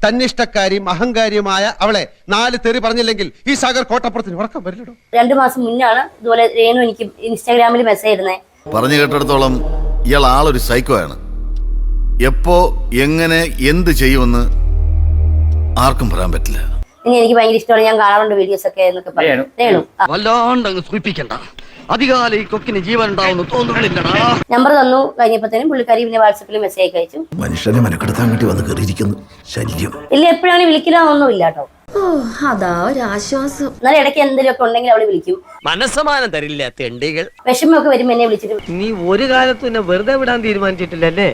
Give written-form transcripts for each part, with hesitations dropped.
തന്നിഷ്ടക്കാരിയും അഹങ്കാരിയുമായ അവളെ 4 തെറി പറഞ്ഞില്ലെങ്കിൽ ഈ സാഗർ കോട്ടപ്പുറത്തിന് ഉറക്കം വരില്ലടോ. 2 മാസം മുന്നാണ് ഇതുപോലെ രേണു എനിക്ക് ഇൻസ്റ്റാഗ്രാമിൽ മെസ്സേജ് ഇടുന്നേ. പറഞ്ഞു കേട്ടിടത്തോളം ഇയാൾ ആളൊരു സൈക്കോ ആണ്. എപ്പോ എങ്ങനെ എന്ത് ചെയ്യുമെന്ന് ആർക്കും പറയാൻ പറ്റില്ല. എനിക്ക് ഭയങ്കര ഇഷ്ടമാണ്, ഞാൻ കാണാറുണ്ട് വീഡിയോസ് ഒക്കെ എന്നൊക്കെ പറഞ്ഞു രേണു. നമ്പർ തന്നു. കഴിഞ്ഞപ്പോഴത്തേനും പുള്ളിക്കാരി പിന്നെ വാട്സപ്പിൽ മെസ്സേജ് അയച്ചു. മനുഷ്യനെ മെനക്കെടുത്താൻ വേണ്ടി വന്ന് കയറിയിരിക്കുന്നു ശല്യം. ഇല്ല, എപ്പോഴാണ് വിളിക്കലാന്നൊന്നും ഇല്ല കേട്ടോ. അതാ ഒരു ആശ്വാസം. എന്നാലും ഇടയ്ക്ക് എന്തെങ്കിലുമൊക്കെ ഉണ്ടെങ്കിൽ അവള് വിളിക്കും. മനസ്സമാനം തരില്ല തെണ്ടികൾ. വിഷമമൊക്കെ വരുമ്പോ എന്നെ വിളിച്ചിട്ട് നീ ഒരു കാലത്തും എന്നെ വെറുതെ വിടാൻ തീരുമാനിച്ചിട്ടില്ലല്ലേ?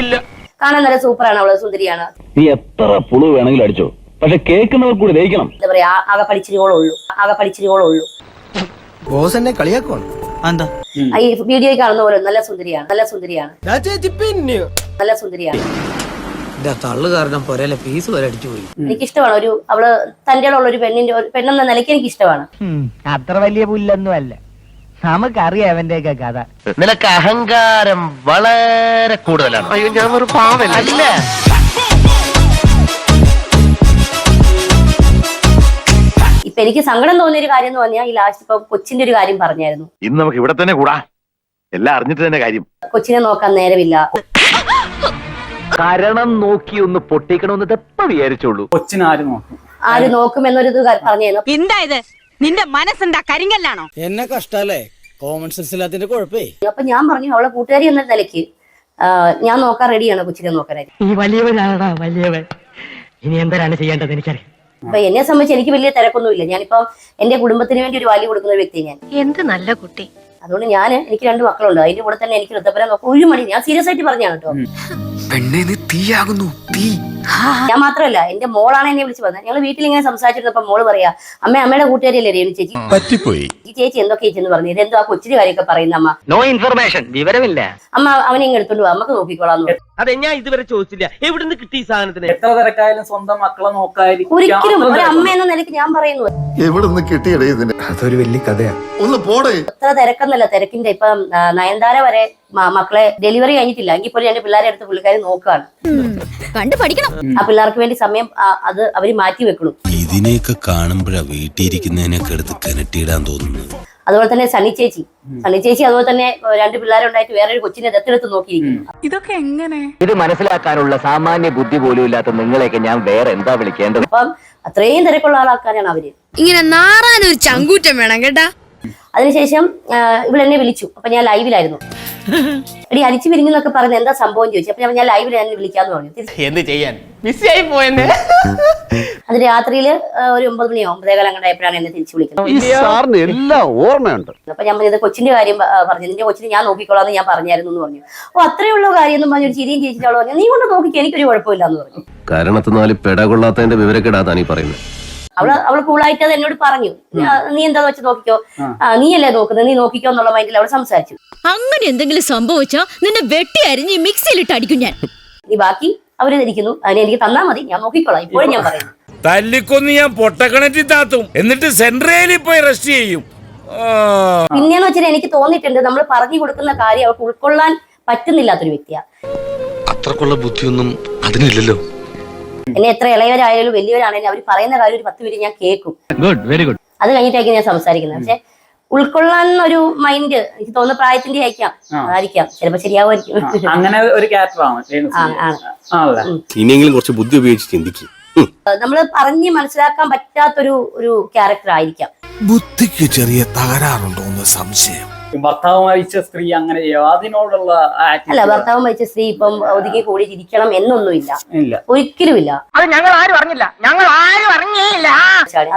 ഇല്ല. കാണാൻ നല്ല സൂപ്പറാണ്, അവള് സുന്ദരിയാണ്. നീ എത്ര പുളു വേണമെങ്കിലും അടിച്ചോ, പക്ഷെ കേൾക്കുന്നവർ കൂടി ദഹിക്കണം. എന്താ പറയാ, ആകെ പഠിച്ചിരിക്കോളുള്ളൂ. ബോസ് എന്നെ കളിയാക്കുവാണ്. ഈ വീഡിയോയിൽ കാണുന്ന പോലെ നല്ല സുന്ദരിയാണ്. തള്ളു കാരണം പോരല്ലേ ഫീസ് വരെ അടിച്ചു പോയി. എനിക്കിഷ്ടമാണ് അവള് തന്റെ ഉള്ള ഒരു പെണ്ണെന്ന നിലയ്ക്ക് എനിക്ക് ഇഷ്ടമാണ്. അത്ര വലിയ പുല്ലൊന്നും അല്ല, നമുക്കറിയാം അവന്റെയൊക്കെ കഥ. നിനക്ക് അഹങ്കാരം വളരെ കൂടുതലാണ്. അയ്യോ, ഞാൻ ഒരു പാവല്ല. ഇപ്പൊ എനിക്ക് സങ്കടം തോന്നിയ ഒരു കാര്യം എന്ന് പറഞ്ഞാൽ ഈ ലാസ്റ്റ് ഇപ്പൊ കൊച്ചിന്റെ ഒരു കാര്യം പറഞ്ഞായിരുന്നു. ഇന്ന് നമുക്ക് ഇവിടെ തന്നെ കൂടാ, എല്ലാം അറിഞ്ഞിട്ട് തന്നെ കാര്യം. കൊച്ചിനെ നോക്കാൻ നേരമില്ല. കാരണം നോക്കി ഒന്ന് പൊട്ടിക്കണമെന്ന് എപ്പ വിചാരിച്ചോളൂ. ആര് നോക്കുമെന്നൊരു ഇത് പറഞ്ഞായിരുന്നു. എന്തായത് നിന്റെ മനസ്സെന്താ കരിങ്കല്ലാണോ? എന്നെ കഷ്ടല്ലേ, കോമൺ സെൻസ് ഇല്ലാത്തതിന്റെ കുഴപ്പേ. അപ്പൊ ഞാൻ പറഞ്ഞു അവളെ കൂട്ടുകാരി എന്ന നിലയ്ക്ക് ഞാൻ നോക്കാൻ റെഡിയാണ് കൊച്ചിനെ നോക്കാനായിട്ട്. ഈ വലിയവനാടാ വലിയവൻ, ഇനി എന്താണ് ചെയ്യേണ്ടത് എനിക്കറിയാം. അപ്പൊ എന്നെ സംബന്ധിച്ച് എനിക്ക് വലിയ തിരക്കൊന്നുമില്ല. ഞാനിപ്പോ എന്റെ കുടുംബത്തിന് വേണ്ടി ഒരു വാല്യൂ കൊടുക്കുന്ന ഒരു വ്യക്തി ഞാൻ. എന്ത് നല്ല കുട്ടി. അതുകൊണ്ട് എനിക്ക് 2 മക്കളുണ്ട്. അതിന്റെ കൂടെ തന്നെ എനിക്ക് ഋതപ്പനെ നോക്കാം. ഒരു മണി ഞാൻ സീരിയസ് ആയിട്ട് പറഞ്ഞാണ് കേട്ടോ. ഞാൻ മാത്രമല്ല, എന്റെ മോളാണ് എന്നെ വിളിച്ച് പറഞ്ഞത്. ഞങ്ങൾ വീട്ടിൽ ഇങ്ങനെ സംസാരിച്ചിരുന്നപ്പോ മോള് പറയാ, അമ്മയുടെ കൂട്ടുകാരിയല്ലേ രേണു ചേച്ചി, പറ്റിപ്പോയി ഈ ചേച്ചി എന്തൊക്കെ ചേച്ചി പറഞ്ഞു. ഇതെന്തോ ആ കൊച്ചിന്റെ കാര്യമൊക്കെ പറയുന്ന അമ്മ. നോ ഇൻഫർമേഷൻ, വിവരമില്ല. അമ്മ അവനെ ഇങ്ങനെ എടുത്തോണ്ട് പോവാ, നമുക്ക് നോക്കിക്കോളാന്ന് പറഞ്ഞു. അതെ, ഞാൻ ഇതുവരെ ചോദിച്ചില്ല എവിടുന്ന് കിട്ടി ഈ സാധനത്തിന്. എത്ര തിരക്കായാലും സ്വന്തം മക്കളെ നോക്കാതിരിക്കും ഒരിക്കലും ഒരു അമ്മ എന്ന നിലയ്ക്ക് ഞാൻ പറയുന്നു. എവിടുന്ന് കിട്ടിയടേ ഇതിന്? അതൊരു വലിയ കഥയാ. ഒന്ന് പോടേ. എത്ര തിരക്കെന്നല്ല, തിരക്കിന്റെ ഇപ്പൊ നയൻതാര വരെ മക്കളെ ഡെലിവറി കഴിഞ്ഞിട്ടില്ല എങ്കിൽ പോലും എന്റെ പിള്ളേരെ അടുത്ത് പുള്ളിക്കാരി നോക്കുകയാണ്. കണ്ടു പഠിക്കണം. ആ പിള്ളേർക്ക് വേണ്ടി സമയം അത് അവര് മാറ്റി വെക്കണം. ഇതിനെയൊക്കെ കാണുമ്പോഴാ വീട്ടിലിരിക്കുന്നതിനൊക്കെ എടുത്ത് കിണറ്റിയിടാൻ തോന്നുന്നത്. അതുപോലെ തന്നെ സണ്ണി ചേച്ചി അതുപോലെ തന്നെ 2 പിള്ളേരുണ്ടായിട്ട് വേറൊരു കൊച്ചിനെ ദത്തെടുത്ത് നോക്കിയിരിക്കുന്നു. ഇതൊക്കെ എങ്ങനെ? ഇത് മനസ്സിലാക്കാനുള്ള സാമാന്യ ബുദ്ധി പോലും ഇല്ലാത്ത നിങ്ങളെയൊക്കെ ഞാൻ വേറെ എന്താ വിളിക്കേണ്ടത്? അപ്പം അത്രയും തിരക്കുള്ള ആളാക്കാനാണ് അവര്. ഇങ്ങനെ നാറാനൊരു ചങ്കൂറ്റം വേണം കേട്ടാ. അതിനുശേഷം ഇവളെന്നെ വിളിച്ചു. അപ്പൊ ഞാൻ ലൈവിലായിരുന്നു. എടി അരിച്ചു പിരിഞ്ഞെന്നൊക്കെ പറഞ്ഞ് എന്താ സംഭവം ചോദിച്ചു. അപ്പൊ ഞാൻ ലൈവിൽ ഞാൻ വിളിക്കാന്ന് പറഞ്ഞു. എന്ത് ചെയ്യാൻ, മിസ്സായി പോയെന്നെ. അത് രാത്രിയില് ഒരു 9 മണിയോ 9:15 അങ്ങോട്ടായപ്പോഴാണ് എന്നെ തിരിച്ചു വിളിക്കുന്നത്. എല്ലാം ഓർമ്മയുണ്ട്. അപ്പൊ ഞാൻ പറഞ്ഞത് കൊച്ചിന്റെ കാര്യം പറഞ്ഞു. നിന്റെ കൊച്ചിനെ ഞാൻ നോക്കിക്കോളാന്ന് ഞാൻ പറഞ്ഞായിരുന്നു എന്ന് പറഞ്ഞു. ഓ അത്രയുള്ള കാര്യം എന്നും പറഞ്ഞു ഒരു ചിരിയും ചേച്ചിട്ട് അവള് പറഞ്ഞു, നീ കൊണ്ട് നോക്കിക്കോ, എനിക്കൊരു കുഴപ്പമില്ല എന്ന് പറഞ്ഞു. കാരണത്തിനാല് പെടകൊള്ളാത്തതിന്റെ വിവരക്കെടാതാണ് ഈ പറയുന്നത്. അവള് കൂളായിട്ട് അത് എന്നോട് പറഞ്ഞു, നീ എന്താന്ന് വെച്ച് നോക്കിക്കോ, നീയല്ലേ നോക്കുന്നത്, നീ നോക്കിക്കോ എന്നുള്ള മൈൻഡിൽ അവൾ സംസാരിച്ചു. അങ്ങനെ എന്തെങ്കിലും സംഭവിച്ചാ നിന്നെ വെട്ടി അരിഞ്ഞ് മിക്സിയിലിട്ട് അടിക്കും ഞാൻ. നീ ബാക്കി അവര് ധരിക്കുന്നു, അതിനെ എനിക്ക് തന്നാ മതി, ഞാൻ നോക്കിക്കോളാം. ഇപ്പോഴും ഞാൻ പറയുന്നു, തല്ലിക്കൊന്ന് ഞാൻ പൊട്ടക്കണറ്റി താത്തും, എന്നിട്ട് സെൻട്രേലിൽ പോയി റെസ്റ്റ് ചെയ്യും. പിന്നെയെന്ന് വെച്ചാൽ എനിക്ക് തോന്നിയിട്ടുണ്ട് നമ്മൾ പറഞ്ഞു കൊടുക്കുന്ന കാര്യം അവൾക്ക് ഉൾക്കൊള്ളാൻ പറ്റുന്നില്ലാത്തൊരു വ്യക്തിയാ. അത്രക്കുള്ള ബുദ്ധിയൊന്നും അതിനില്ലല്ലോ. എന്നെ എത്ര ഇളയവരായാലും വലിയവരാണെങ്കിലും അവർ പറയുന്ന കാര്യം ഒരു 10 മിനിറ്റ് ഞാൻ കേൾക്കും. Very good. അത് കഴിഞ്ഞിട്ടായിരിക്കും ഞാൻ സംസാരിക്കുന്നത്. പക്ഷെ ഉൾക്കൊള്ളാൻ ഒരു മൈൻഡ് എനിക്ക് തോന്നുന്ന പ്രായത്തിന്റെ ആയിരിക്കാം, ചിലപ്പോ ശരിയാവുമായിരിക്കും. അങ്ങനെ ഒരു ക്യാരക്ടറാണ്. ഇനിയെങ്കിലും കുറച്ച് ബുദ്ധി ഉപയോഗിച്ച് ചിന്തിക്കും. നമ്മള് പറഞ്ഞ് മനസ്സിലാക്കാൻ പറ്റാത്തൊരു ക്യാരക്ടർ ആയിരിക്കാം. ബുദ്ധിക്ക് ചെറിയ തകരാറുണ്ടോ എന്ന് സംശയം. ഭർത്താവ് മരിച്ച സ്ത്രീ അങ്ങനെ അതിനോടുള്ള അല്ല, ഭർത്താവ് മരിച്ച സ്ത്രീ ഇപ്പം ഒതുക്കി കൂടി ഇരിക്കണം എന്നൊന്നുമില്ല, ഒരിക്കലും ഇല്ല. അത് ഞങ്ങൾ ആരും അറിഞ്ഞില്ല.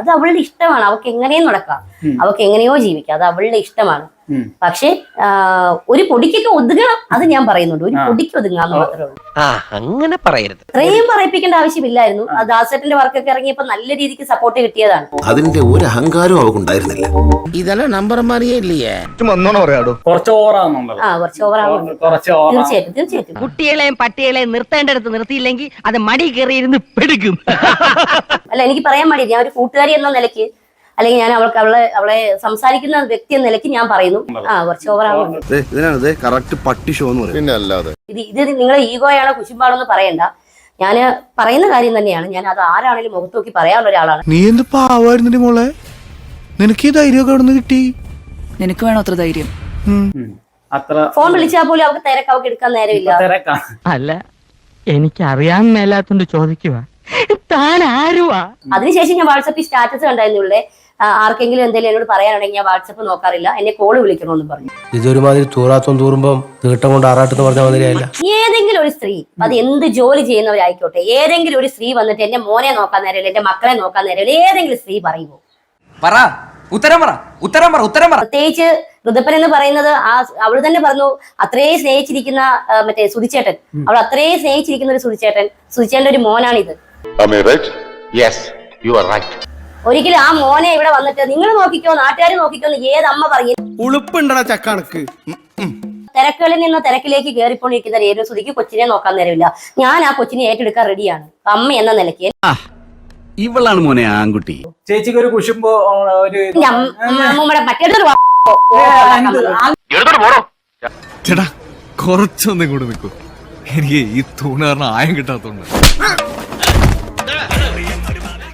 അത് അവളുടെ ഇഷ്ടമാണ്. അവൾക്ക് എങ്ങനെയും നടക്കാം, അവൾക്ക് എങ്ങനെയോ ജീവിക്കാം, അത് അവളുടെ ഇഷ്ടമാണ്. പക്ഷെ ഒരു പൊടിക്കൊക്കെ ഒതുങ്ങണം, അത് ഞാൻ പറയുന്നുണ്ട്. ഒരു പൊടിക്ക് ഒതുങ്ങാന്ന് മാത്രമേ ഉള്ളൂ. അങ്ങനെ പറയരുത്. ഇത്രയും പറയിപ്പിക്കേണ്ട ആവശ്യമില്ലായിരുന്നു. ആ ദാസേട്ടന്റെ വർക്കൊക്കെ ഇറങ്ങിയപ്പോ നല്ല രീതിക്ക് സപ്പോർട്ട് കിട്ടിയതാണ്. അതിന്റെ ഒരു അഹങ്കാരവും അവൾക്കുണ്ടായിരുന്നില്ല. ഇതെല്ലാം നമ്പർ മാറിയല്ലേ, കുറച്ച് ഓവറാകുന്നുണ്ടല്ലോ. കുറച്ച് ഓവറാകുന്നുണ്ട്. തീർച്ചയായിട്ടും കുട്ടികളെയും പട്ടികളെയും നിർത്തേണ്ടടുത്ത് നിർത്തിയില്ലെങ്കിൽ അത് മടി കയറിയിരുന്ന് പെടുക്കും. അല്ല, എനിക്ക് പറയാൻ മടി. ഞാൻ ഒരു കൂട്ടുകാരി എന്ന നിലയ്ക്ക്, അല്ലെങ്കിൽ ഞാൻ അവളെ സംസാരിക്കുന്ന വ്യക്തി എന്ന നിലയ്ക്ക് ഞാൻ പറയുന്നു, കുറച്ച് ഓവറാകുന്നുണ്ട്. ഇതിനാണ് കറക്റ്റ് പട്ടി ഷോ എന്ന് പറയും. പിന്നെ അല്ലാതെ ഇത് നിങ്ങളെ ഈഗോയാണോ കുശുമ്പാണോ എന്ന് പറയണ്ട. ഞാൻ പറയുന്ന കാര്യം തന്നെയാണ്. ഞാൻ അത് ആരാണെങ്കിലും മുഖത്ത് നോക്കി പറയാനുള്ള ഒരാളാണ്. നീ എന്ത് പാവായിരുന്നു മോളെ, നിനക്ക് ഈ ധൈര്യമൊക്കെ എവിടെ നിന്ന് കിട്ടി? നിനക്ക് വേണോ അത്ര ധൈര്യം? അത്ര ഫോൺ വിളിച്ചാൽ പോലും അവർക്ക് തിരക്ക്, അവർക്ക് എടുക്കാൻ നേരമില്ല. അല്ല, എനിക്ക് അറിയാൻ മേലാത്തോണ്ട് ചോദിക്കുക, താൻ ആരുവാ? അതിനുശേഷം ഞാൻ വാട്സപ്പിൽ സ്റ്റാറ്റസ് കണ്ടായിരുന്നുള്ളേ, ആർക്കെങ്കിലും എന്തെങ്കിലും എന്നോട് പറയാനുണ്ടെങ്കിൽ ഞാൻ വാട്സപ്പ് നോക്കാറില്ല, എന്നെ കോള് വിളിക്കണമെന്ന് പറഞ്ഞു. ഇതൊരുമാതിരി തൂറാത്തം തൂറുമ്പം തീട്ടം കൊണ്ട് ആറാട്ടെന്ന് പറഞ്ഞ മാതിരിയല്ല. ഏതെങ്കിലും ഒരു സ്ത്രീ, അത് എന്ത് ജോലി ചെയ്യുന്നവരായിക്കോട്ടെ, ഏതെങ്കിലും ഒരു സ്ത്രീ വന്നിട്ട് എന്റെ മോനെ നോക്കാൻ നേരമില്ല, എന്റെ മക്കളെ നോക്കാൻ നേരമില്ല, ഏതെങ്കിലും സ്ത്രീ പറയുമോ? പ്രത്യേകിച്ച് ഋതുപ്പൻ എന്ന് പറയുന്നത് അവള് തന്നെ പറഞ്ഞു, അത്രയും സ്നേഹിച്ചിരിക്കുന്ന മറ്റേ സുധിച്ചേട്ടൻ, അവൾ അത്രയും സ്നേഹിച്ചിരിക്കുന്ന ഒരു സുധിച്ചേട്ടന്റെ ഒരു മോനാണിത്. ഒരിക്കലും ആ മോനെ ഇവിടെ വന്നിട്ട് നിങ്ങൾ നോക്കിക്കോ, നാട്ടുകാർ നോക്കിക്കോ എന്ന് ഏതമ്മ പറയും? ഉളുപ്പുണ്ടടാ ചക്കണക്ക്. തിരക്കുകളിൽ നിന്ന് തിരക്കിലേക്ക് കയറിക്കൊണ്ടിരിക്കുന്ന രേണു സുധിക്ക് കൊച്ചിനെ നോക്കാൻ നേരമില്ല. ഞാൻ ആ കൊച്ചിനെ ഏറ്റെടുക്കാൻ റെഡിയാണ് അമ്മ എന്ന നിലയ്ക്ക്. ഇവളാണ് മോനെ ആൺകുട്ടി. ചേച്ചിക്ക് ഒരു കുശുമ്പോ അമ്മൂമ്മയുടെ മറ്റേതൊരു ചേട്ടാ കുറച്ചൊന്നും കൂടെ നിൽക്കൂ, എനിക്ക് ഈ തൂണ് കാരണം ആയം കിട്ടാത്തോണ്ട്.